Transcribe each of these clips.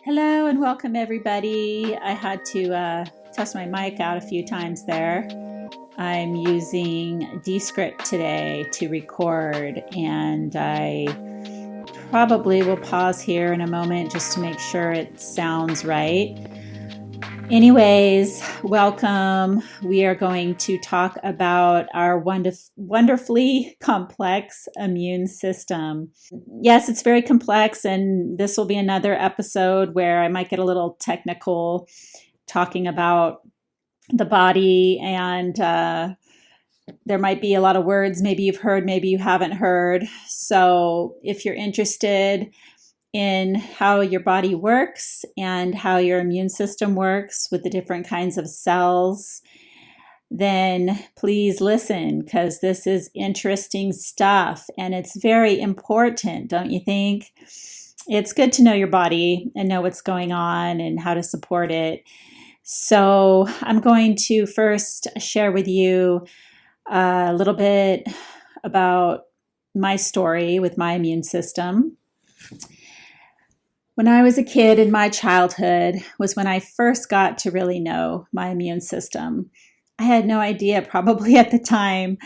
Hello and welcome everybody. I had to test my mic out a few times there. I'm using Descript today to record, and I probably will pause here in a moment just to make sure it sounds right. Anyways, welcome. We are going to talk about our wonderfully complex immune system. Yes, it's very complex, and this will be another episode where I might get a little technical talking about the body, and there might be a lot of words maybe you've heard, maybe you haven't heard. So if you're interested in how your body works and how your immune system works with the different kinds of cells, then please listen, because this is interesting stuff and it's very important, don't you think? It's good to know your body and know what's going on and how to support it. So I'm going to first share with you a little bit about my story with my immune system. When I was a kid, in my childhood was when I first got to really know my immune system. I had no idea, probably at the time,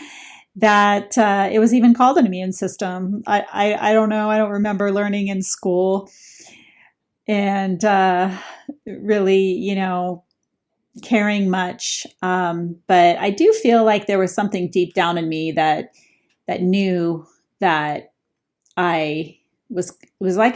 that it was even called an immune system. I don't know. I don't remember learning in school and really, caring much. But I do feel like there was something deep down in me that knew that it was like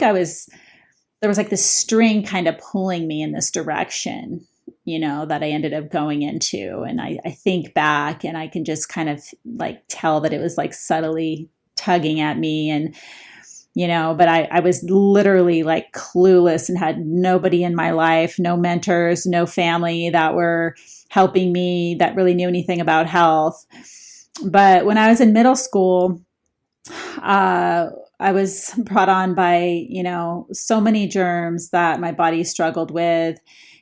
there was like this string kind of pulling me in this direction, that I ended up going into. And I think back and I can just kind of like tell that it was like subtly tugging at me. And, but I was literally like clueless and had nobody in my life, no mentors, no family that were helping me that really knew anything about health. But when I was in middle school, I was brought on by, so many germs that my body struggled with,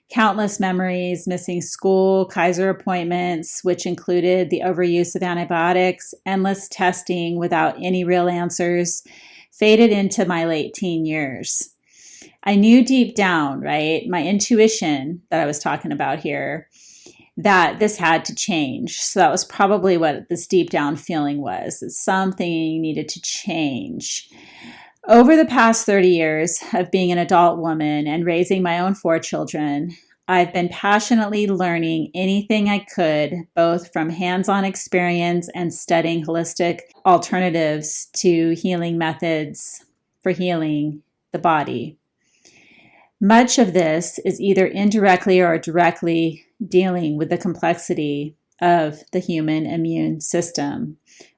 countless memories, missing school, Kaiser appointments, which included the overuse of antibiotics, endless testing without any real answers, faded into my late teen years. I knew deep down, right, my intuition that I was talking about here, that this had to change. So that was probably what this deep down feeling was, that something needed to change. Over the past 30 years of being an adult woman and raising my own 4 children, I've been passionately learning anything I could, both from hands-on experience and studying holistic alternatives to healing methods for healing the body. Much of this is either indirectly or directly dealing with the complexity of the human immune system,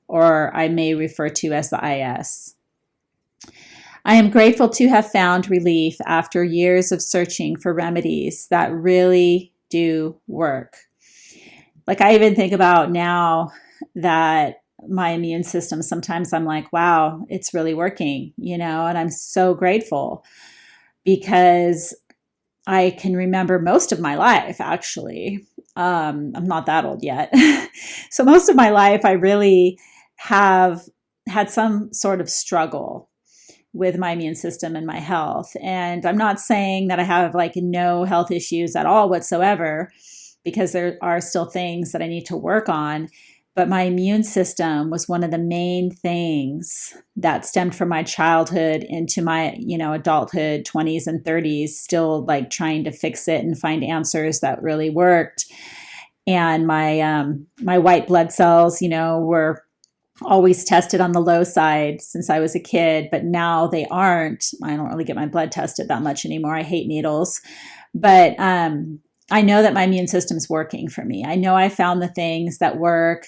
or I may refer to as the IS. I am grateful to have found relief after years of searching for remedies that really do work. Like, I even think about now that my immune system, sometimes I'm like, wow, it's really working, and I'm so grateful because I can remember most of my life, actually. I'm not that old yet. So most of my life, I really have had some sort of struggle with my immune system and my health. And I'm not saying that I have like no health issues at all whatsoever, because there are still things that I need to work on. But my immune system was one of the main things that stemmed from my childhood into my, adulthood, 20s and 30s, still like trying to fix it and find answers that really worked. And my white blood cells, were always tested on the low side since I was a kid, but now they aren't. I don't really get my blood tested that much anymore. I hate needles, but I know that my immune system's working for me. I know I found the things that work.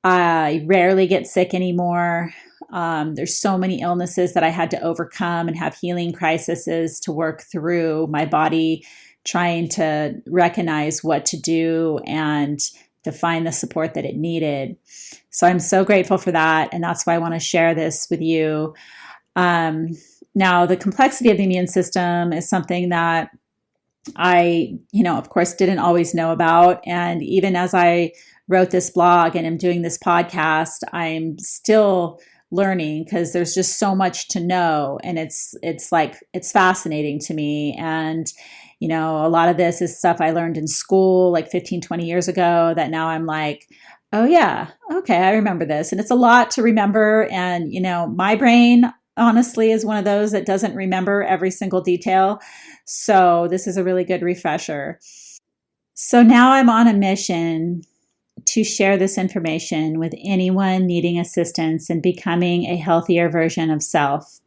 I rarely get sick anymore. There's so many illnesses that I had to overcome and have healing crises to work through, my body trying to recognize what to do and to find the support that it needed. So I'm so grateful for that. And that's why I want to share this with you. Now, the complexity of the immune system is something that I, of course, didn't always know about. And even as I wrote this blog and am doing this podcast, I'm still learning because there's just so much to know, and it's fascinating to me. And a lot of this is stuff I learned in school like 15, 20 years ago that now I'm like, oh yeah, okay, I remember this. And it's a lot to remember. And my brain honestly is one of those that doesn't remember every single detail. So this is a really good refresher. So now I'm on a mission to share this information with anyone needing assistance in becoming a healthier version of self.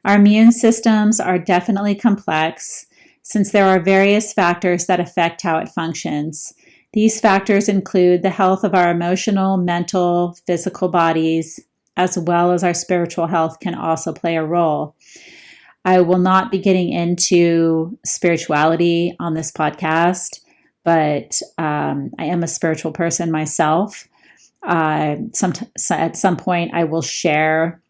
Our immune systems are definitely complex since there are various factors that affect how it functions. These factors include the health of our emotional, mental, physical bodies, as well as our spiritual health can also play a role. I will not be getting into spirituality on this podcast, but I am a spiritual person myself. At some point, I will share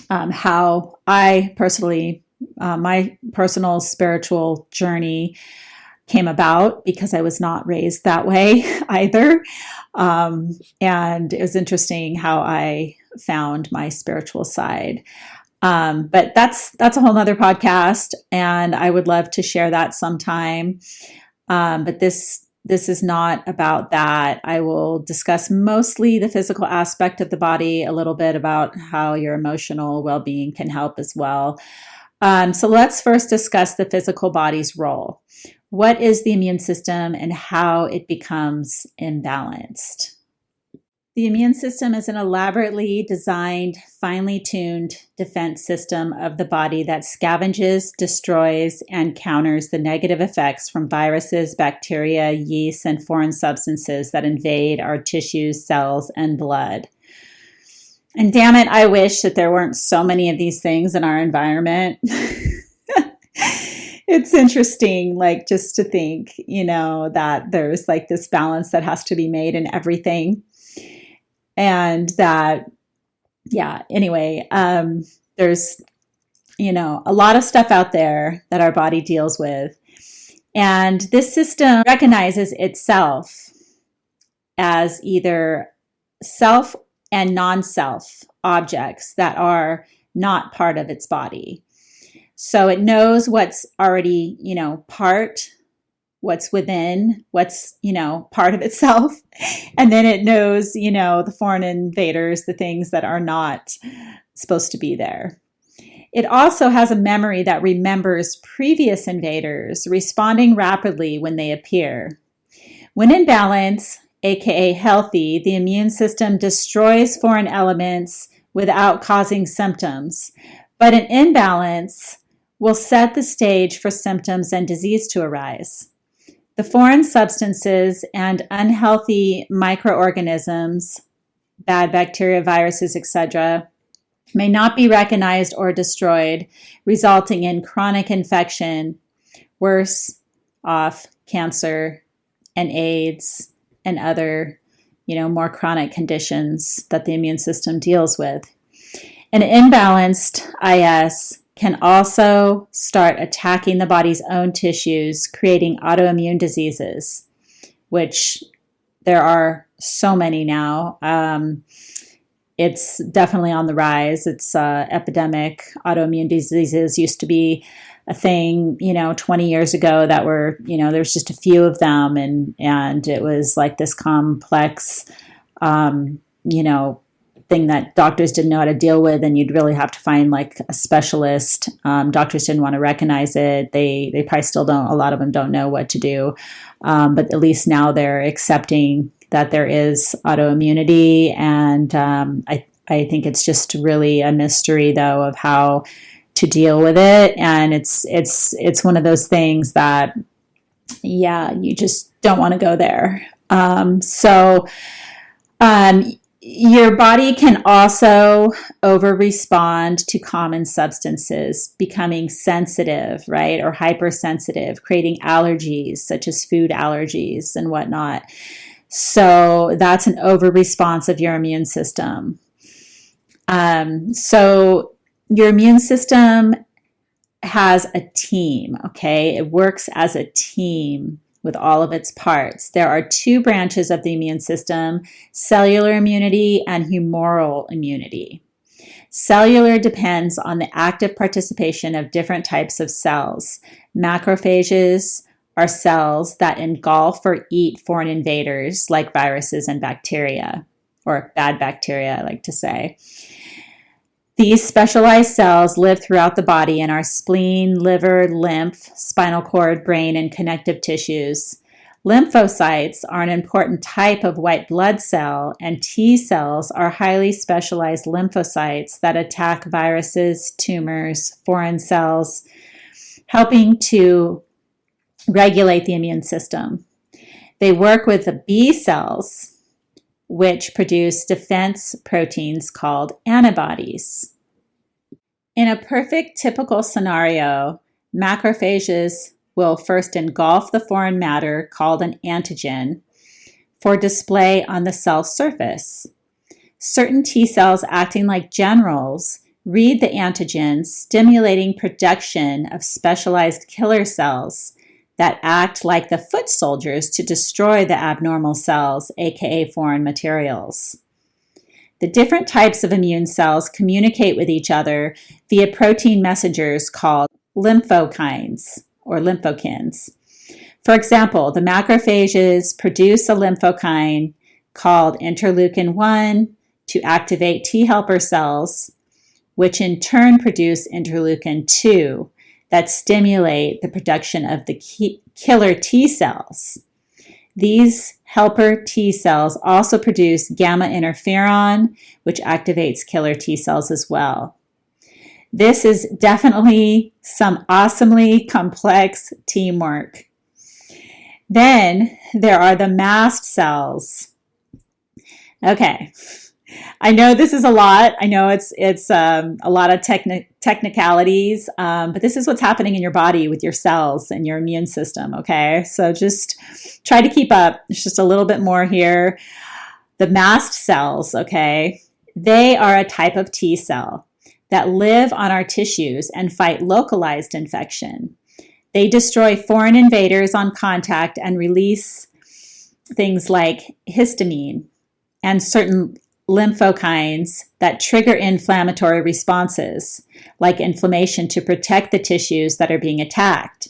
how I personally, my personal spiritual journey came about, because I was not raised that way either. And it was interesting how I found my spiritual side. But that's a whole nother podcast, and I would love to share that sometime. But this is not about that. I will discuss mostly the physical aspect of the body, a little bit about how your emotional well-being can help as well. So let's first discuss the physical body's role. What is the immune system and how it becomes imbalanced? The immune system is an elaborately designed, finely tuned defense system of the body that scavenges, destroys, and counters the negative effects from viruses, bacteria, yeasts, and foreign substances that invade our tissues, cells, and blood. And damn it, I wish that there weren't so many of these things in our environment. It's interesting, like, just to think, that there's like this balance that has to be made in everything. And that, anyway, there's, a lot of stuff out there that our body deals with. And this system recognizes itself as either self and non-self objects that are not part of its body. So it knows what's already, what's within, what's, part of itself. And then it knows, the foreign invaders, the things that are not supposed to be there. It also has a memory that remembers previous invaders, responding rapidly when they appear. When in balance, aka healthy, the immune system destroys foreign elements without causing symptoms. But an imbalance will set the stage for symptoms and disease to arise. The foreign substances and unhealthy microorganisms, bad bacteria, viruses, etc., may not be recognized or destroyed, resulting in chronic infection, worse off cancer and AIDS and other, more chronic conditions that the immune system deals with. An imbalanced IS can also start attacking the body's own tissues, creating autoimmune diseases, which there are so many now. It's definitely on the rise. It's epidemic. Autoimmune diseases used to be a thing, 20 years ago that were, there's just a few of them. And it was like this complex, thing that doctors didn't know how to deal with, and you'd really have to find like a specialist. Doctors didn't want to recognize it. They probably still don't. A lot of them don't know what to do, but at least now they're accepting that there is autoimmunity, and I think it's just really a mystery though of how to deal with it, and it's one of those things that you just don't want to go there. Your body can also over-respond to common substances, becoming sensitive, right, or hypersensitive, creating allergies, such as food allergies and whatnot. So that's an over-response of your immune system. So your immune system has a team, okay? It works as a team with all of its parts. There are two branches of the immune system, cellular immunity and humoral immunity. Cellular depends on the active participation of different types of cells. Macrophages are cells that engulf or eat foreign invaders like viruses and bacteria, or bad bacteria, I like to say. These specialized cells live throughout the body in our spleen, liver, lymph, spinal cord, brain, and connective tissues. Lymphocytes are an important type of white blood cell, and T cells are highly specialized lymphocytes that attack viruses, tumors, foreign cells, helping to regulate the immune system. They work with the B cells, which produce defense proteins called antibodies. In a perfect typical scenario, macrophages will first engulf the foreign matter called an antigen for display on the cell surface. Certain T cells, acting like generals, read the antigen, stimulating production of specialized killer cells that act like the foot soldiers to destroy the abnormal cells, aka foreign materials. The different types of immune cells communicate with each other via protein messengers called lymphokines or lymphokines. For example, the macrophages produce a lymphokine called interleukin-1 to activate T helper cells, which in turn produce interleukin-2 that stimulate the production of the killer T cells. These helper T cells also produce gamma interferon, which activates killer T cells as well. This is definitely some awesomely complex teamwork. Then there are the mast cells. Okay, I know this is a lot. I know it's a lot of technicalities, but this is what's happening in your body with your cells and your immune system, okay? So just try to keep up. There's just a little bit more here. The mast cells, okay, they are a type of T cell that live on our tissues and fight localized infection. They destroy foreign invaders on contact and release things like histamine and certain lymphokines that trigger inflammatory responses, like inflammation, to protect the tissues that are being attacked.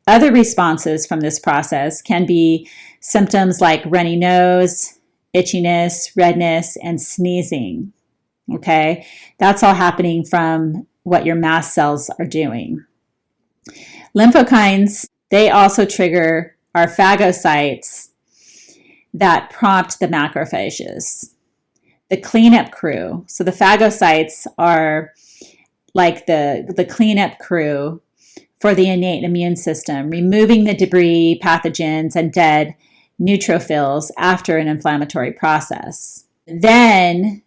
Other responses from this process can be symptoms like runny nose, itchiness, redness, and sneezing. Okay, that's all happening from what your mast cells are doing. Lymphokines, they also trigger our phagocytes that prompt the macrophages. The cleanup crew. So the phagocytes are like the cleanup crew for the innate immune system, removing the debris, pathogens, and dead neutrophils after an inflammatory process. Then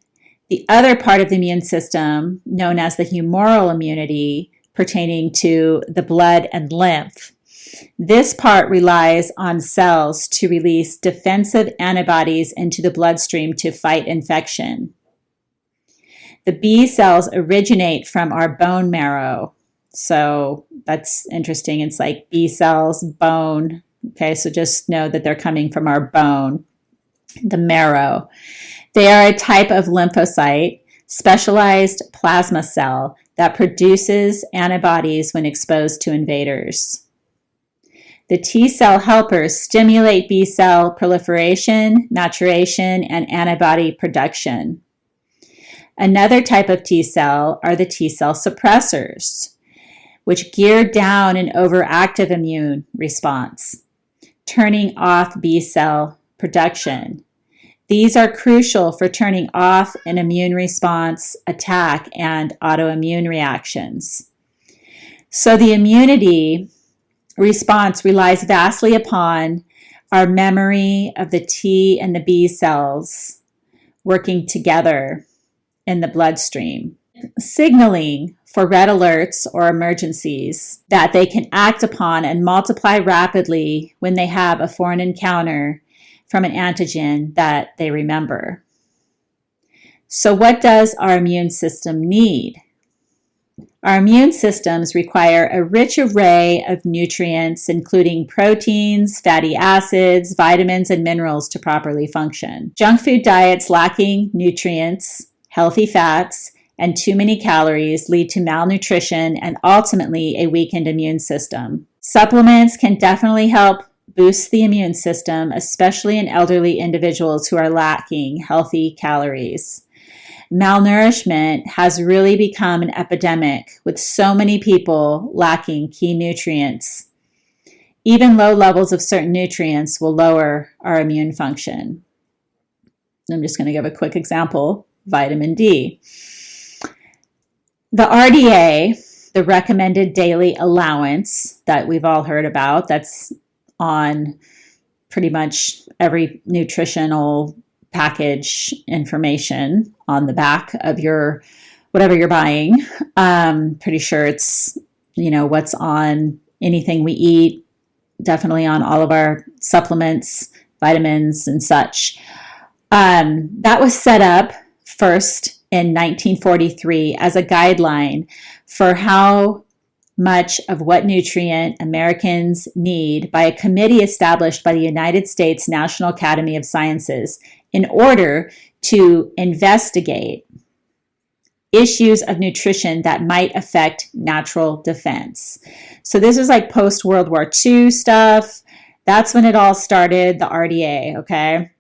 the other part of the immune system, known as the humoral immunity, pertaining to the blood and lymph. This part relies on cells to release defensive antibodies into the bloodstream to fight infection. The B cells originate from our bone marrow. So that's interesting. It's like B cells, bone. Okay, so just know that they're coming from our bone, the marrow. They are a type of lymphocyte, specialized plasma cell that produces antibodies when exposed to invaders. The T cell helpers stimulate B cell proliferation, maturation, and antibody production. Another type of T cell are the T cell suppressors, which gear down an overactive immune response, turning off B cell production. These are crucial for turning off an immune response, attack, and autoimmune reactions. So the immunity response relies vastly upon our memory of the T and the B cells working together in the bloodstream, signaling for red alerts or emergencies that they can act upon and multiply rapidly when they have a foreign encounter from an antigen that they remember. So what does our immune system need? Our immune systems require a rich array of nutrients, including proteins, fatty acids, vitamins, and minerals to properly function. Junk food diets lacking nutrients, healthy fats, and too many calories lead to malnutrition and ultimately a weakened immune system. Supplements can definitely help boost the immune system, especially in elderly individuals who are lacking healthy calories. Malnourishment has really become an epidemic, with so many people lacking key nutrients. Even low levels of certain nutrients will lower our immune function. I'm just going to give a quick example: vitamin D. The RDA, the recommended daily allowance that we've all heard about, that's on pretty much every nutritional package information on the back of your whatever you're buying. Pretty sure it's, what's on anything we eat, definitely on all of our supplements, vitamins, and such. That was set up first in 1943 as a guideline for how much of what nutrient Americans need by a committee established by the United States National Academy of Sciences in order to investigate issues of nutrition that might affect natural defense. So this was like post-World War II stuff. That's when it all started, the RDA, okay?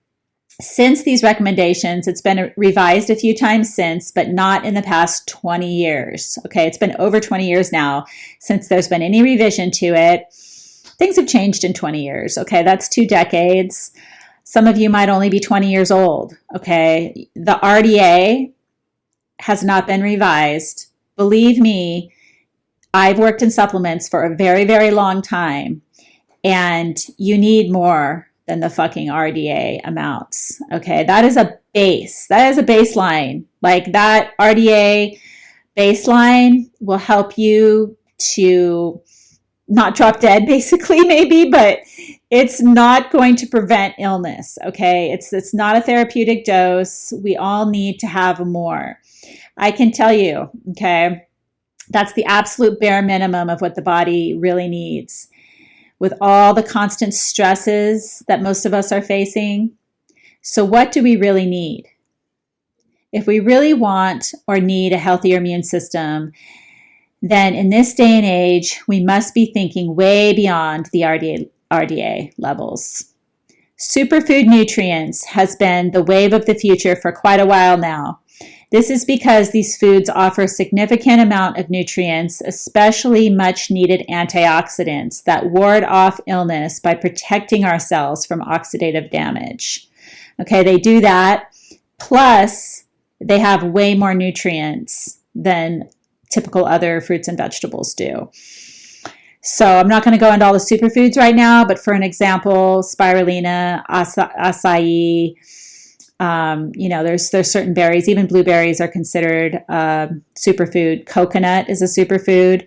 Since these recommendations, it's been revised a few times since, but not in the past 20 years. Okay, it's been over 20 years now since there's been any revision to it. Things have changed in 20 years. Okay, that's 2 decades. Some of you might only be 20 years old. Okay, the RDA has not been revised. Believe me, I've worked in supplements for a very, very long time, and you need more than the fucking RDA amounts. Okay, that is a base. That is a baseline. Like, that RDA baseline will help you to not drop dead, basically, maybe, but it's not going to prevent illness. Okay, it's not a therapeutic dose. We all need to have more. I can tell you, okay, that's the absolute bare minimum of what the body really needs. With all the constant stresses that most of us are facing. So what do we really need? If we really want or need a healthier immune system, then in this day and age, we must be thinking way beyond the RDA levels. Superfood nutrients has been the wave of the future for quite a while now. This is because these foods offer a significant amount of nutrients, especially much needed antioxidants that ward off illness by protecting our cells from oxidative damage. Okay, they do that. Plus, they have way more nutrients than typical other fruits and vegetables do. So I'm not going to go into all the superfoods right now, but for an example, spirulina, acai, there's certain berries, even blueberries are considered superfood. Coconut is a superfood.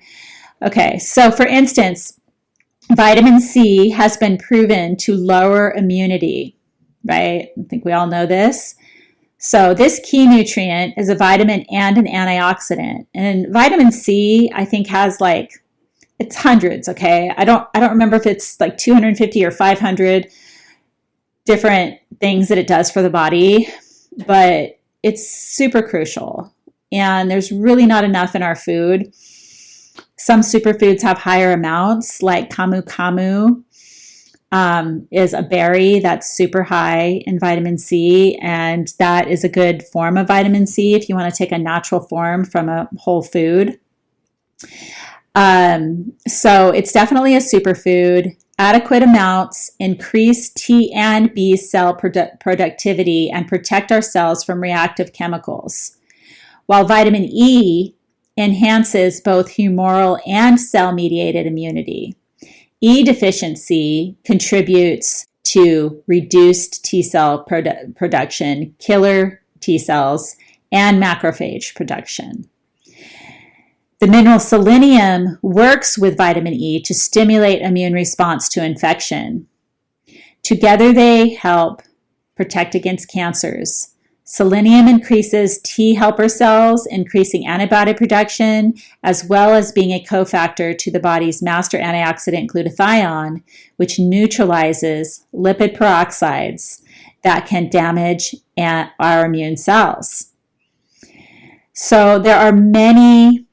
Okay, so for instance, vitamin C has been proven to lower immunity, right? I think we all know this. So this key nutrient is a vitamin and an antioxidant. And vitamin C, I think, has it's hundreds, okay? I don't remember if it's like 250 or 500 different things that it does for the body, but it's super crucial. And there's really not enough in our food. Some superfoods have higher amounts, like camu camu is a berry that's super high in vitamin C, and that is a good form of vitamin C if you want to take a natural form from a whole food. So it's definitely a superfood. Adequate amounts increase T and B cell productivity and protect our cells from reactive chemicals, while vitamin E enhances both humoral and cell-mediated immunity. E deficiency contributes to reduced T cell production, killer T cells, and macrophage production. The mineral selenium works with vitamin E to stimulate immune response to infection. Together, they help protect against cancers. Selenium increases T helper cells, increasing antibody production, as well as being a cofactor to the body's master antioxidant glutathione, which neutralizes lipid peroxides that can damage our immune cells. So there are many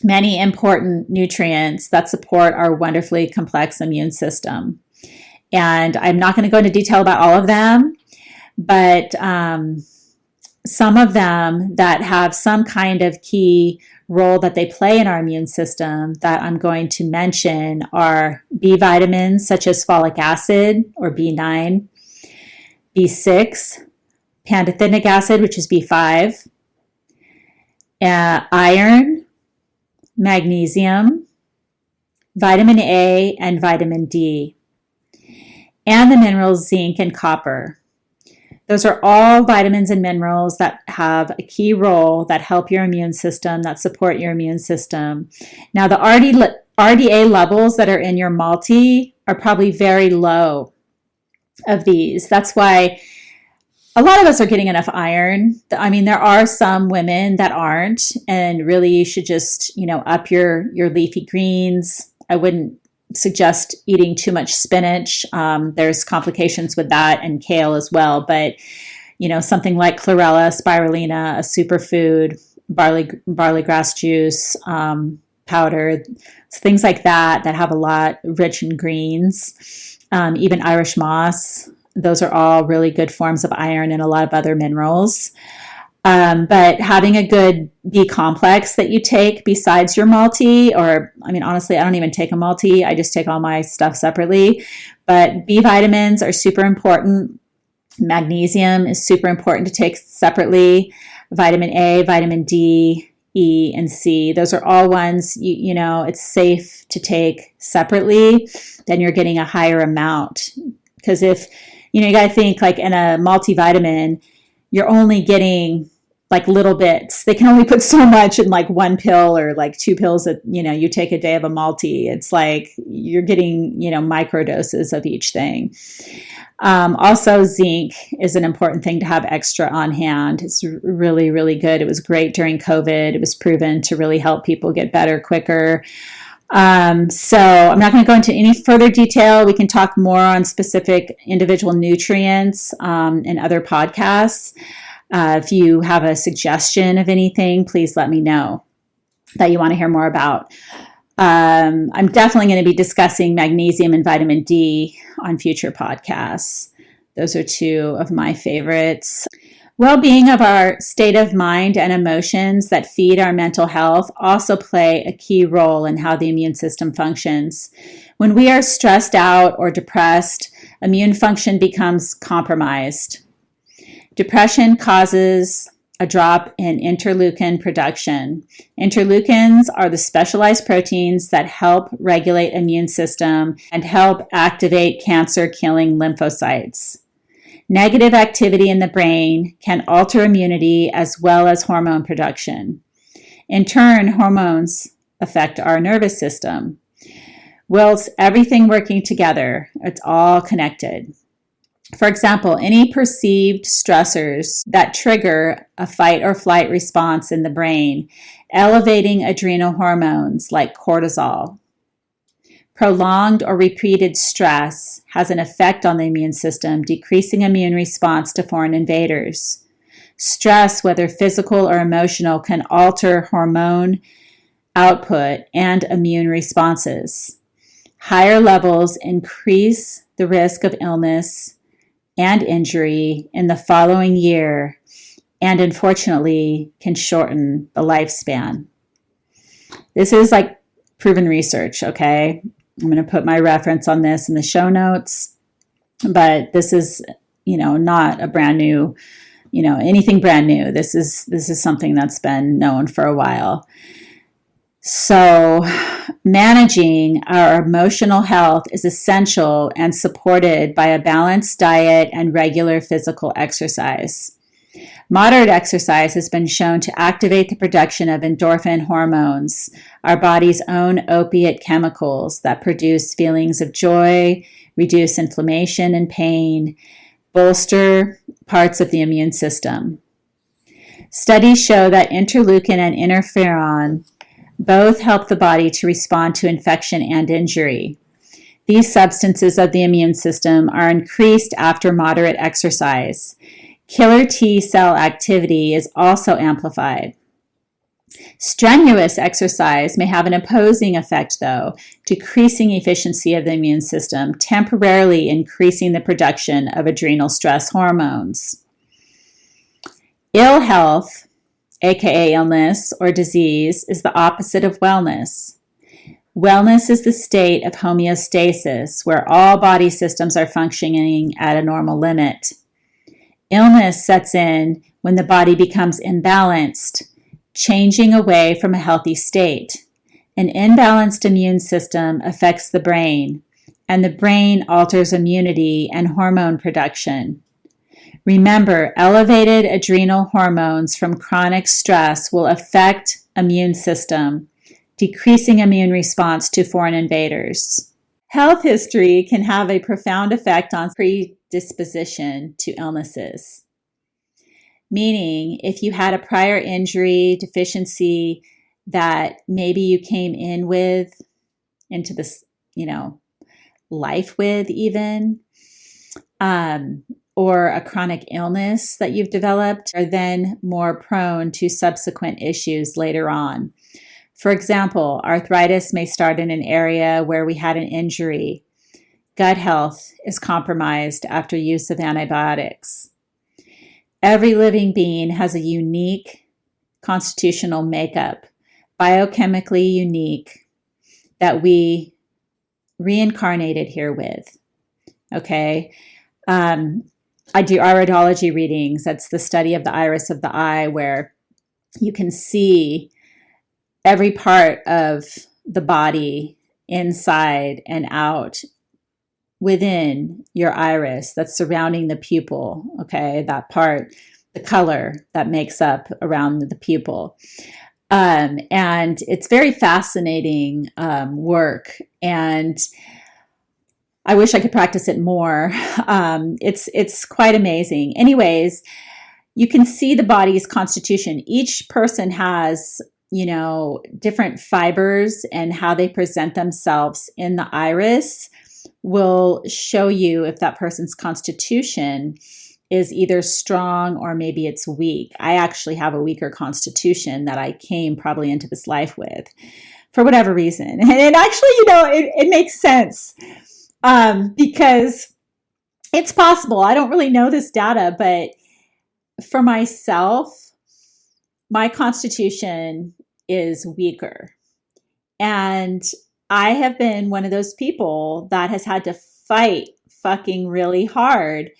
important nutrients that support our wonderfully complex immune system. And I'm not going to go into detail about all of them, but some of them that have some kind of key role that they play in our immune system that I'm going to mention are B vitamins such as folic acid or B9, B6, pantothenic acid, which is B5, iron, magnesium, vitamin A, and vitamin D, and the minerals zinc and copper. Those are all vitamins and minerals that have a key role that help your immune system, that support your immune system. Now, the RDA levels that are in your multi are probably very low of these. That's why a lot of us are getting enough iron. I mean, there are some women that aren't, and really you should just, up your leafy greens. I wouldn't suggest eating too much spinach. There's complications with that, and kale as well. But, something like chlorella, spirulina, a superfood, barley grass juice, powder, things like that have a lot rich in greens, even Irish moss. Those are all really good forms of iron and a lot of other minerals. But having a good B complex that you take besides your multi, honestly, I don't even take a multi. I just take all my stuff separately. But B vitamins are super important. Magnesium is super important to take separately. Vitamin A, vitamin D, E, and C. Those are all ones, it's safe to take separately. Then you're getting a higher amount. Because if, you got to think like in a multivitamin, you're only getting like little bits. They can only put so much in like one pill or like 2 pills that, you take a day of a multi. It's like you're getting, micro doses of each thing. Also, zinc is an important thing to have extra on hand. It's really, really good. It was great during COVID. It was proven to really help people get better quicker. So I'm not going to go into any further detail. We can talk more on specific individual nutrients in other podcasts. If you have a suggestion of anything, please let me know that you want to hear more about. I'm definitely going to be discussing magnesium and vitamin D on future podcasts. Those are 2 of my favorites. Well-being of our state of mind and emotions that feed our mental health also play a key role in how the immune system functions. When we are stressed out or depressed, immune function becomes compromised. Depression causes a drop in interleukin production. Interleukins are the specialized proteins that help regulate immune system and help activate cancer-killing lymphocytes. Negative activity in the brain can alter immunity as well as hormone production. In turn, hormones affect our nervous system. Well, it's everything working together. It's all connected. For example, any perceived stressors that trigger a fight or flight response in the brain, elevating adrenal hormones like cortisol. Prolonged or repeated stress has an effect on the immune system, decreasing immune response to foreign invaders. Stress, whether physical or emotional, can alter hormone output and immune responses. Higher levels increase the risk of illness and injury in the following year, and unfortunately can shorten the lifespan. This is like proven research, okay? I'm going to put my reference on this in the show notes, but this is, not a brand new, anything brand new. This is something that's been known for a while. So managing our emotional health is essential and supported by a balanced diet and regular physical exercise. Moderate exercise has been shown to activate the production of endorphin hormones, our body's own opiate chemicals that produce feelings of joy, reduce inflammation and pain, bolster parts of the immune system. Studies show that interleukin and interferon both help the body to respond to infection and injury. These substances of the immune system are increased after moderate exercise. Killer T cell activity is also amplified. Strenuous exercise may have an opposing effect, though, decreasing efficiency of the immune system, temporarily increasing the production of adrenal stress hormones. Ill health, aka illness or disease, is the opposite of wellness. Wellness is the state of homeostasis, where all body systems are functioning at a normal limit. Illness sets in when the body becomes imbalanced, changing away from a healthy state. An imbalanced immune system affects the brain, and the brain alters immunity and hormone production. Remember, elevated adrenal hormones from chronic stress will affect immune system, decreasing immune response to foreign invaders. Health history can have a profound effect on predisposition to illnesses. Meaning, if you had a prior injury, deficiency that maybe you came in with, into this, life with even, or a chronic illness that you've developed, are then more prone to subsequent issues later on. For example, arthritis may start in an area where we had an injury. Gut health is compromised after use of antibiotics. Every living being has a unique constitutional makeup, biochemically unique, that we reincarnated here with. Okay? I do iridology readings. That's the study of the iris of the eye, where you can see every part of the body inside and out within your iris that's surrounding the pupil, okay, that part, the color that makes up around the pupil. And it's very fascinating work, and I wish I could practice it more. It's quite amazing. Anyways, you can see the body's constitution. Each person has, different fibers, and how they present themselves in the iris will show you if that person's constitution is either strong or maybe it's weak. I actually have a weaker constitution that I came probably into this life with for whatever reason. And actually, it makes sense because it's possible. I don't really know this data, but for myself, my constitution is weaker. And I have been one of those people that has had to fight fucking really hard,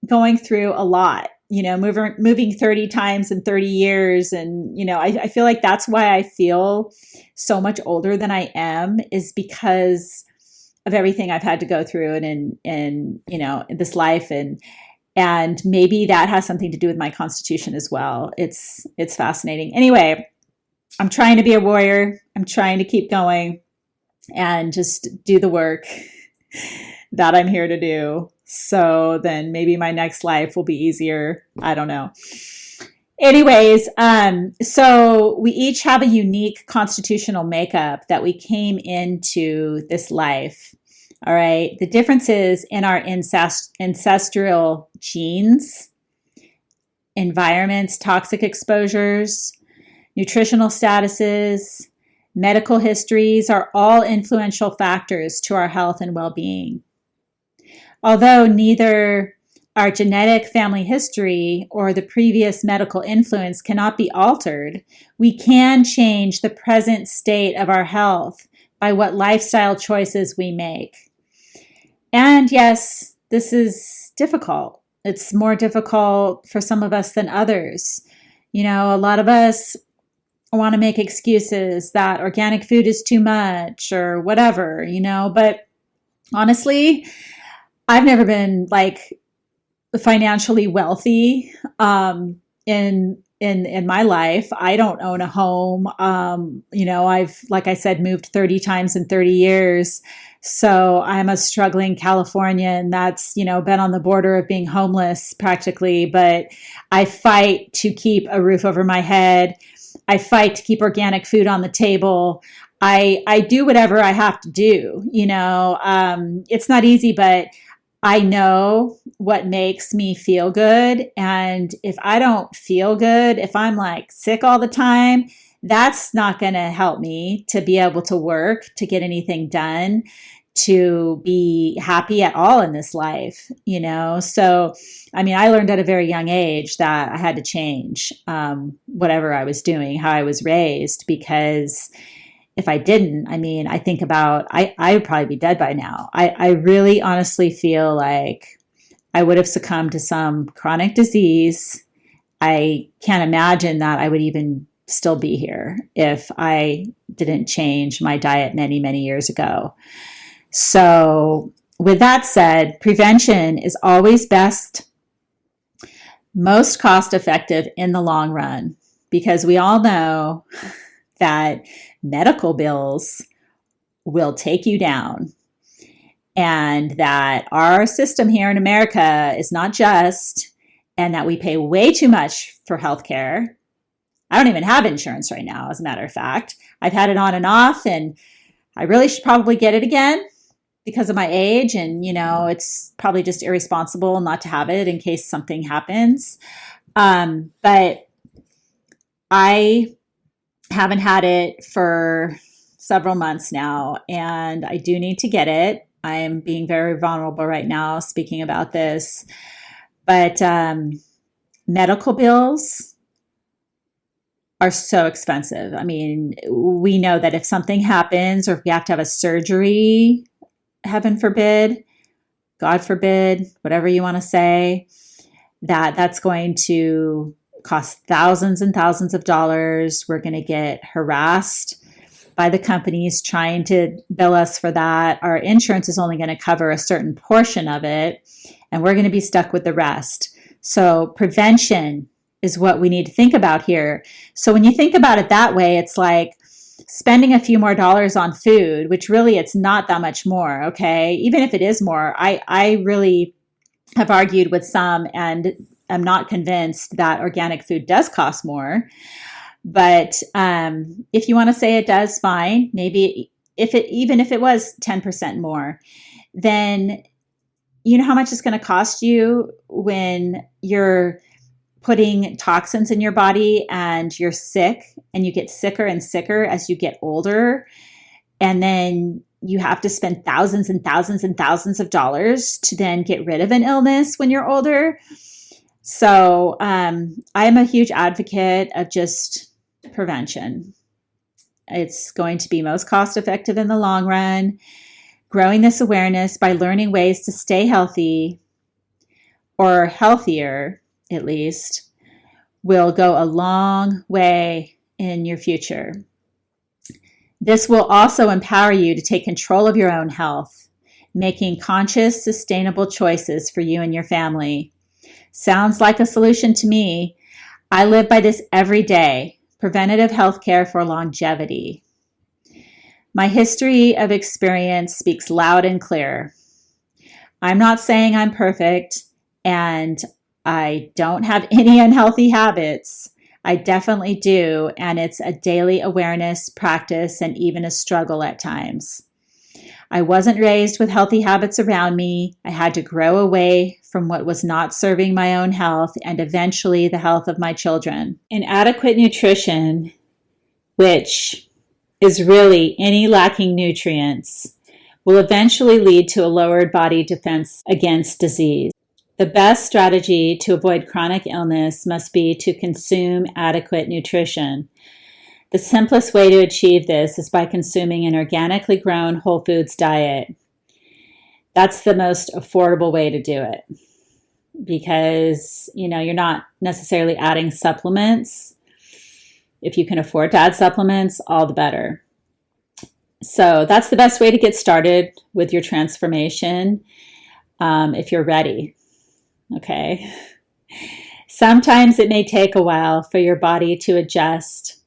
going through a lot, moving 30 times in 30 years. And, I feel like that's why I feel so much older than I am, is because of everything I've had to go through and in this life. And maybe that has something to do with my constitution as well. It's fascinating. Anyway, I'm trying to be a warrior. I'm trying to keep going and just do the work that I'm here to do. So then maybe my next life will be easier. I don't know. Anyways, so we each have a unique constitutional makeup that we came into this life. All right. The difference is in our ancestral genes, environments, toxic exposures, nutritional statuses, medical histories are all influential factors to our health and well-being. Although neither our genetic family history or the previous medical influence cannot be altered, we can change the present state of our health by what lifestyle choices we make. And yes, this is difficult. It's more difficult for some of us than others. A lot of us want to make excuses that organic food is too much or whatever, but honestly, I've never been financially wealthy in my life. I don't own a home. I've, like I said, moved 30 times in 30 years. So I'm a struggling Californian that's, been on the border of being homeless practically, but I fight to keep a roof over my head. I fight to keep organic food on the table. I do whatever I have to do. It's not easy, but I know what makes me feel good. And if I don't feel good, if I'm sick all the time, that's not going to help me to be able to work, to get anything done, to be happy at all in this life, you know? So, I mean, I learned at a very young age that I had to change whatever I was doing, how I was raised, because if I didn't, I mean, I think about, I would probably be dead by now. I really honestly feel like I would have succumbed to some chronic disease. I can't imagine that I would even still be here if I didn't change my diet many, many years ago. So, with that said, prevention is always best, most cost effective in the long run, because we all know that medical bills will take you down, and that our system here in America is not just, and that we pay way too much for healthcare. I don't even have insurance right now, as a matter of fact. I've had it on and off, and I really should probably get it again because of my age, and, you know, it's probably just irresponsible not to have it in case something happens. But I haven't had it for several months now, and I do need to get it. I am being very vulnerable right now speaking about this. But medical bills are so expensive. I mean, we know that if something happens, or if we have to have a surgery, heaven forbid, God forbid, whatever you want to say, that's going to cost thousands and thousands of dollars. We're going to get harassed by the companies trying to bill us for that. Our insurance is only going to cover a certain portion of it, and we're going to be stuck with the rest. So prevention is what we need to think about here. So when you think about it that way, it's like spending a few more dollars on food, which really it's not that much more, okay? Even if it is more, I really have argued with some, and I'm not convinced that organic food does cost more. But if you want to say it does, fine. Maybe even if it was 10% more, then you know how much it's going to cost you when you're putting toxins in your body and you're sick, and you get sicker and sicker as you get older. And then you have to spend thousands and thousands and thousands of dollars to then get rid of an illness when you're older. So I'm a huge advocate of just prevention. It's going to be most cost effective in the long run. Growing this awareness by learning ways to stay healthy, or healthier at least, will go a long way in your future. This will also empower you to take control of your own health, making conscious, sustainable choices for you and your family. Sounds like a solution to me. I live by this every day. Preventative health care for longevity. My history of experience speaks loud and clear. I'm not saying I'm perfect, and I don't have any unhealthy habits. I definitely do, and it's a daily awareness, practice, and even a struggle at times. I wasn't raised with healthy habits around me. I had to grow away from what was not serving my own health and eventually the health of my children. Inadequate nutrition, which is really any lacking nutrients, will eventually lead to a lowered body defense against disease. The best strategy to avoid chronic illness must be to consume adequate nutrition. The simplest way to achieve this is by consuming an organically grown whole foods diet. That's the most affordable way to do it, because, you know, you're not necessarily adding supplements. If you can afford to add supplements, all the better. So that's the best way to get started with your transformation, if you're ready. Okay. Sometimes it may take a while for your body to adjust,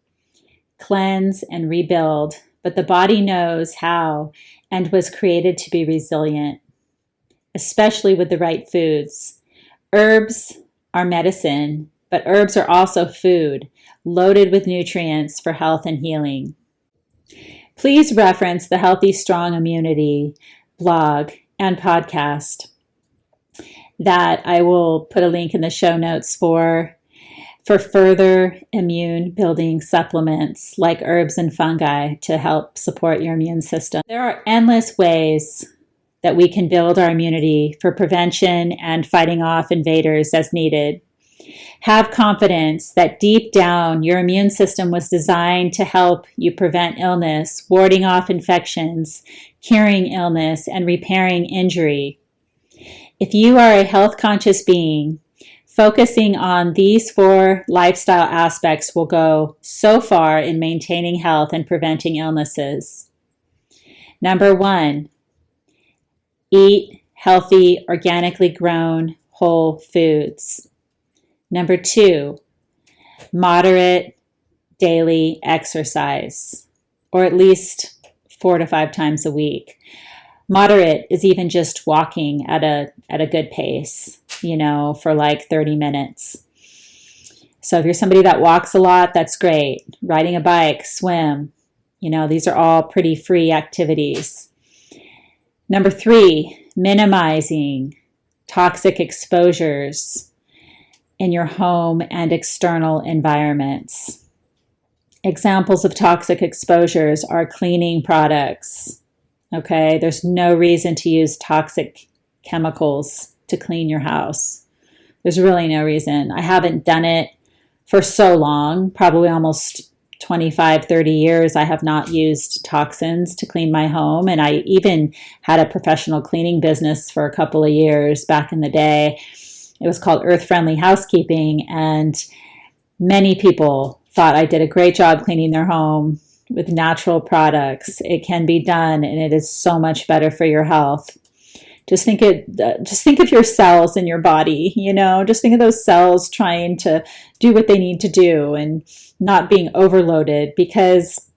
cleanse, and rebuild, but the body knows how and was created to be resilient, especially with the right foods. Herbs are medicine, but herbs are also food, loaded with nutrients for health and healing. Please reference the Healthy Strong Immunity blog and podcast that I will put a link in the show notes for for further immune building supplements like herbs and fungi to help support your immune system. There are endless ways that we can build our immunity for prevention and fighting off invaders as needed. Have confidence that deep down your immune system was designed to help you prevent illness, warding off infections, curing illness, and repairing injury. If you are a health-conscious being, focusing on these 4 lifestyle aspects will go so far in maintaining health and preventing illnesses. Number 1, eat healthy, organically grown, whole foods. Number 2, moderate daily exercise, or at least 4 to 5 times a week. Moderate is even just walking at a good pace, for like 30 minutes. So if you're somebody that walks a lot, that's great. Riding a bike, swim, these are all pretty free activities. Number 3, minimizing toxic exposures in your home and external environments. Examples of toxic exposures are cleaning products. Okay, there's no reason to use toxic chemicals to clean your house. There's really no reason. I haven't done it for so long, probably almost 25, 30 years. I have not used toxins to clean my home. And I even had a professional cleaning business for a couple of years back in the day. It was called Earth Friendly Housekeeping. And many people thought I did a great job cleaning their home with natural products. It can be done, and it is so much better for your health. Just think of your cells in your body, just think of those cells trying to do what they need to do and not being overloaded, because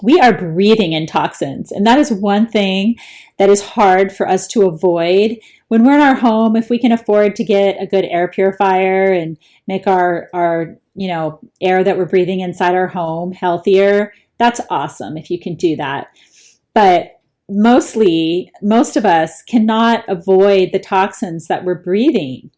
we are breathing in toxins. And that is one thing that is hard for us to avoid when we're in our home. If we can afford to get a good air purifier and make our air that we're breathing inside our home healthier, that's awesome if you can do that. But most of us cannot avoid the toxins that we're breathing,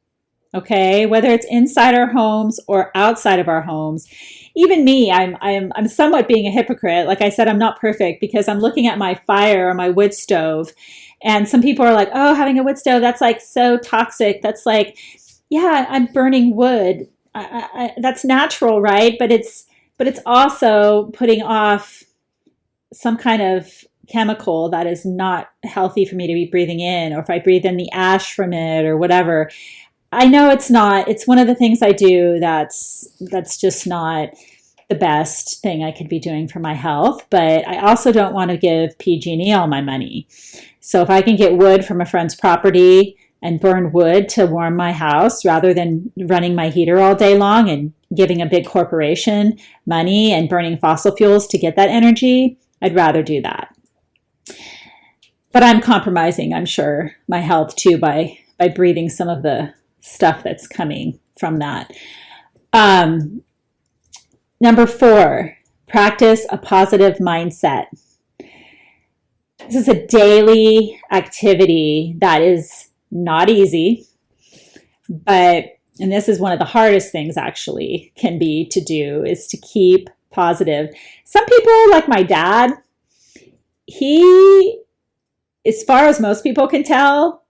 okay? Whether it's inside our homes or outside of our homes. Even me, I'm somewhat being a hypocrite. Like I said, I'm not perfect, because I'm looking at my fire or my wood stove, and some people are like, oh, having a wood stove, that's like so toxic. That's like, yeah, I'm burning wood. That's natural, right? But it's also putting off some kind of chemical that is not healthy for me to be breathing in, or if I breathe in the ash from it or whatever. I know it's one of the things I do that's just not the best thing I could be doing for my health, but I also don't want to give PG&E all my money. So if I can get wood from a friend's property and burn wood to warm my house rather than running my heater all day long and giving a big corporation money and burning fossil fuels to get that energy, I'd rather do that. But I'm compromising, I'm sure, my health too by breathing some of the stuff that's coming from that. Number 4, practice a positive mindset. This is a daily activity that is not easy, and this is one of the hardest things actually can be to do, is to keep positive. Some people, like my dad, he, as far as most people can tell,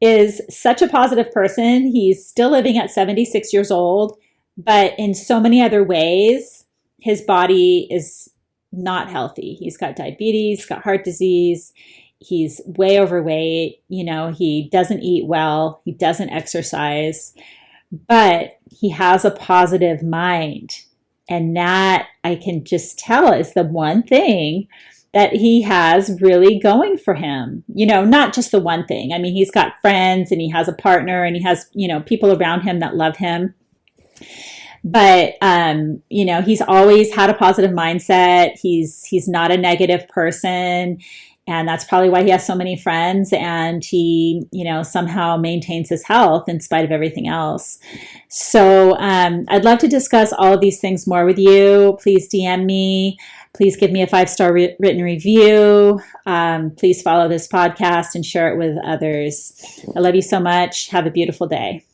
is such a positive person. He's still living at 76 years old, but in so many other ways, his body is not healthy. He's got diabetes, got heart disease. He's way overweight. He doesn't eat well. He doesn't exercise, but he has a positive mind. And that, I can just tell, is the one thing that he has really going for him. Not just the one thing. I mean, he's got friends and he has a partner and he has, people around him that love him. But, he's always had a positive mindset. He's not a negative person. And that's probably why he has so many friends, and he, somehow maintains his health in spite of everything else. So I'd love to discuss all of these things more with you. Please DM me. Please give me a 5-star written review. Please follow this podcast and share it with others. I love you so much. Have a beautiful day.